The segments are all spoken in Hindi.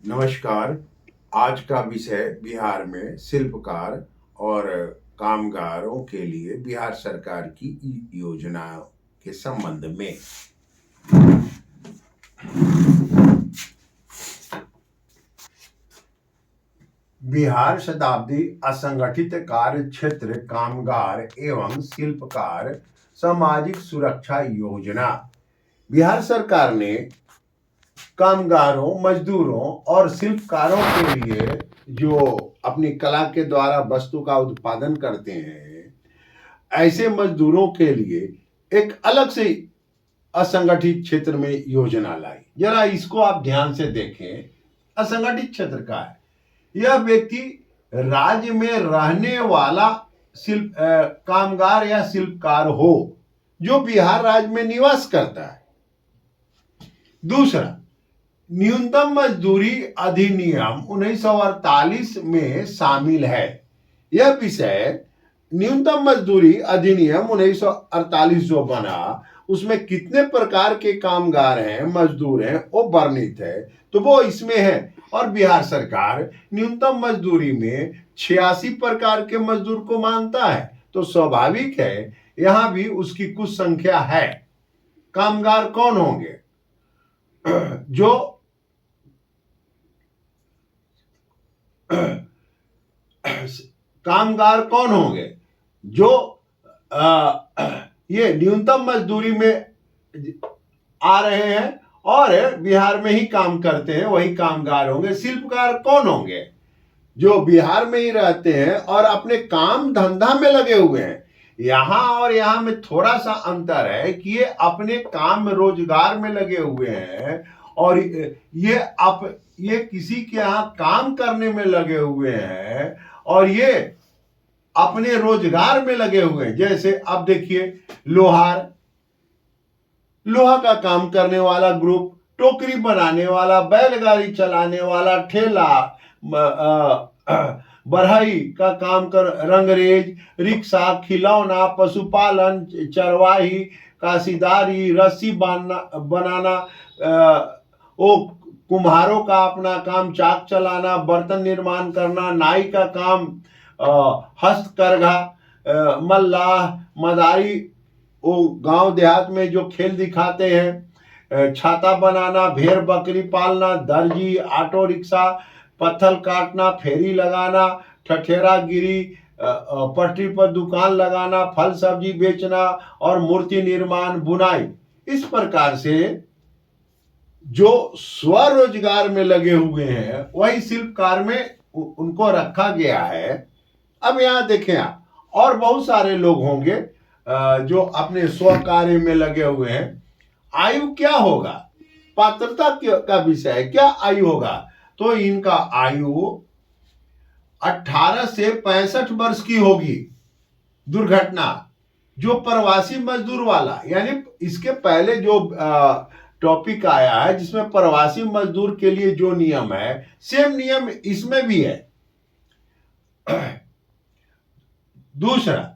नमस्कार। आज का विषय बिहार में शिल्पकार और कामगारों के लिए बिहार सरकार की योजना के संबंध में। बिहार शताब्दी असंगठित कार्य क्षेत्र कामगार एवं शिल्पकार सामाजिक सुरक्षा योजना। बिहार सरकार ने कामगारों, मजदूरों और शिल्पकारों के लिए जो अपनी कला के द्वारा वस्तु का उत्पादन करते हैं, ऐसे मजदूरों के लिए एक अलग से असंगठित क्षेत्र में योजना लाई। जरा इसको आप ध्यान से देखें। असंगठित क्षेत्र का है, यह व्यक्ति राज्य में रहने वाला कामगार या शिल्पकार हो जो बिहार राज्य में निवास करता है। दूसरा, न्यूनतम मजदूरी अधिनियम 1948 में शामिल है। यह विषय न्यूनतम मजदूरी अधिनियम 1948 जो बना, उसमें कितने प्रकार के कामगार हैं, मजदूर हैं, वो वर्णित है, तो वो इसमें है। और बिहार सरकार न्यूनतम मजदूरी में 86 प्रकार के मजदूर को मानता है, तो स्वाभाविक है यहां भी उसकी कुछ संख्या है। कामगार कौन होंगे? जो कामगार कौन होंगे जो ये न्यूनतम मजदूरी में आ रहे हैं और बिहार में ही काम करते हैं, वही कामगार होंगे। शिल्पकार कौन होंगे? जो बिहार में ही रहते हैं और अपने काम धंधा में लगे हुए हैं। यहां और यहां में थोड़ा सा अंतर है कि ये अपने काम रोजगार में लगे हुए हैं और ये किसी के यहाँ काम करने में लगे हुए हैं और ये अपने रोजगार में लगे हुए हैं। जैसे अब देखिए, लोहार, लोहा का काम करने वाला ग्रुप, टोकरी बनाने वाला, बैलगाड़ी चलाने वाला, ठेला, बढ़ई का काम कर, रंगरेज, रिक्शा, खिलौना, पशुपालन, चरवाही, काशीदारी, रस्सी बनाना, वो कुम्हारों का अपना काम, चाक चलाना, बर्तन निर्माण करना, नाई का काम, हस्तकरघा, मल्लाह, मदारी, वो गांव देहात में जो खेल दिखाते हैं, छाता बनाना, भेड़ बकरी पालना, दर्जी, ऑटो रिक्शा, पत्थर काटना, फेरी लगाना, ठठेरा गिरी, पटरी पर दुकान लगाना, फल सब्जी बेचना और मूर्ति निर्माण, बुनाई। इस प्रकार से जो स्वरोजगार में लगे हुए हैं वही शिल्पकार में उनको रखा गया है। अब यहाँ देखें आप, और बहुत सारे लोग होंगे जो अपने स्व कार्य में लगे हुए हैं। आयु क्या होगा? पात्रता का विषय है, क्या आयु होगा? तो इनका आयु 18 से 65 वर्ष की होगी। दुर्घटना, जो प्रवासी मजदूर वाला, यानी इसके पहले जो टॉपिक आया है जिसमें प्रवासी मजदूर के लिए जो नियम है, सेम नियम इसमें भी है। दूसरा,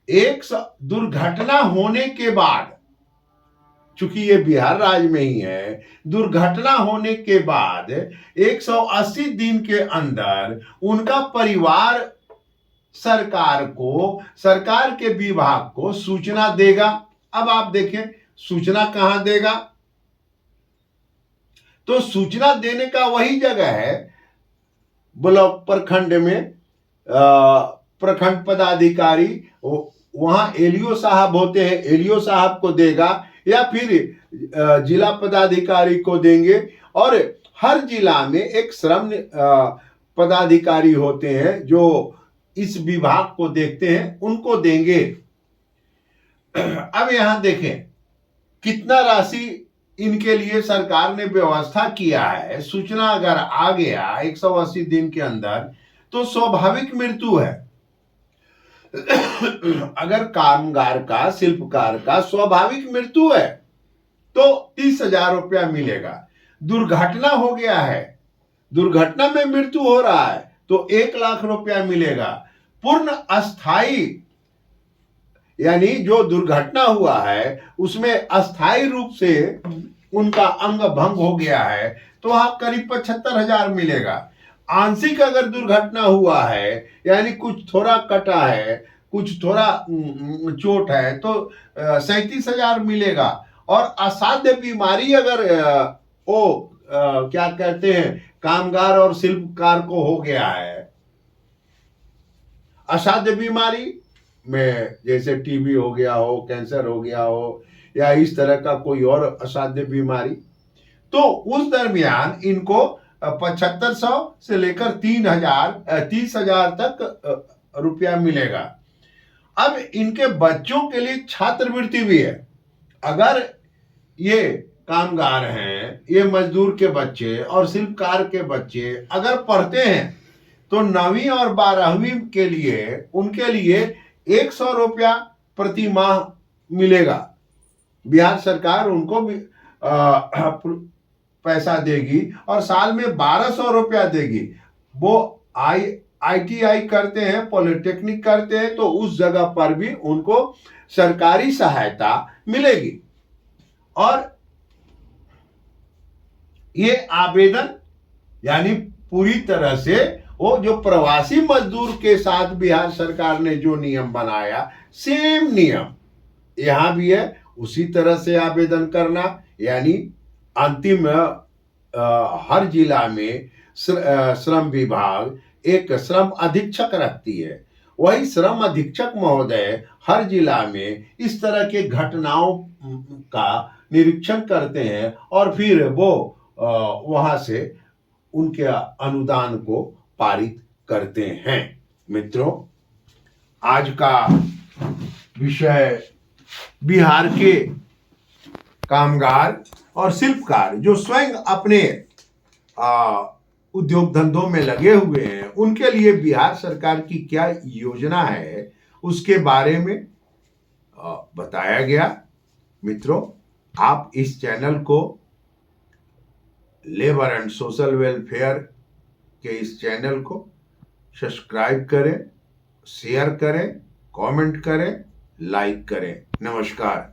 एक दुर्घटना होने के बाद, चूंकि ये बिहार राज्य में ही है, दुर्घटना होने के बाद 180 दिन के अंदर उनका परिवार सरकार को, सरकार के विभाग को सूचना देगा। अब आप देखें, सूचना कहां देगा? तो सूचना देने का वही जगह है ब्लॉक प्रखंड में, प्रखंड पदाधिकारी, वहां एलईओ साहब होते हैं, एलईओ साहब को देगा या फिर जिला पदाधिकारी को देंगे। और हर जिला में एक श्रम पदाधिकारी होते हैं जो इस विभाग को देखते हैं, उनको देंगे। अब यहां देखें कितना राशि इनके लिए सरकार ने व्यवस्था किया है। सूचना अगर आ गया 180 दिन के अंदर तो स्वाभाविक मृत्यु है। अगर कामगार का, शिल्पकार का स्वाभाविक मृत्यु है तो 30,000 रुपया मिलेगा। दुर्घटना हो गया है, दुर्घटना में मृत्यु हो रहा है तो 1 लाख रुपया मिलेगा। पूर्ण अस्थाई, यानी जो दुर्घटना हुआ है उसमें अस्थाई रूप से उनका अंग भंग हो गया है तो वहां करीब 75,000 मिलेगा। आंशिक अगर दुर्घटना हुआ है, यानी कुछ थोड़ा कटा है, कुछ थोड़ा चोट है, तो 37,000 मिलेगा। और असाध्य बीमारी अगर वो क्या कहते हैं, कामगार और शिल्पकार को हो गया है, असाध्य बीमारी में जैसे टीबी हो गया हो, कैंसर हो गया हो, या इस तरह का कोई और असाध्य बीमारी, तो उस दरमियान इनको 7500 से लेकर 30,000 तक रुपया मिलेगा। अब इनके बच्चों के लिए छात्रवृत्ति भी है। अगर ये कामगार हैं, ये मजदूर के बच्चे और शिल्पकार के बच्चे अगर पढ़ते हैं तो 9वीं और 12वीं के लिए उनके लिए 100 रुपया प्रति माह मिलेगा। बिहार सरकार उनको भी पैसा देगी और साल में 1200 रुपया देगी। वो ITI करते हैं, पॉलिटेक्निक करते हैं, तो उस जगह पर भी उनको सरकारी सहायता मिलेगी। और ये आवेदन यानी पूरी तरह से वो जो प्रवासी मजदूर के साथ बिहार सरकार ने जो नियम बनाया, सेम नियम यहां भी है। उसी तरह से आवेदन करना, यानी अंतिम हर जिला में श्रम विभाग एक श्रम अधीक्षक रखती है। वही श्रम अधीक्षक महोदय हर जिला में इस तरह के घटनाओं का निरीक्षण करते हैं और फिर वो वहां से उनके अनुदान को पारित करते हैं। मित्रों, आज का विषय बिहार के कामगार और शिल्पकार जो स्वयं अपने उद्योग धंधों में लगे हुए हैं, उनके लिए बिहार सरकार की क्या योजना है, उसके बारे में बताया गया। मित्रों, आप इस चैनल को लेबर एंड सोशल वेलफेयर के इस चैनल को सब्सक्राइब करें, शेयर करें, कमेंट करें, लाइक करें। नमस्कार।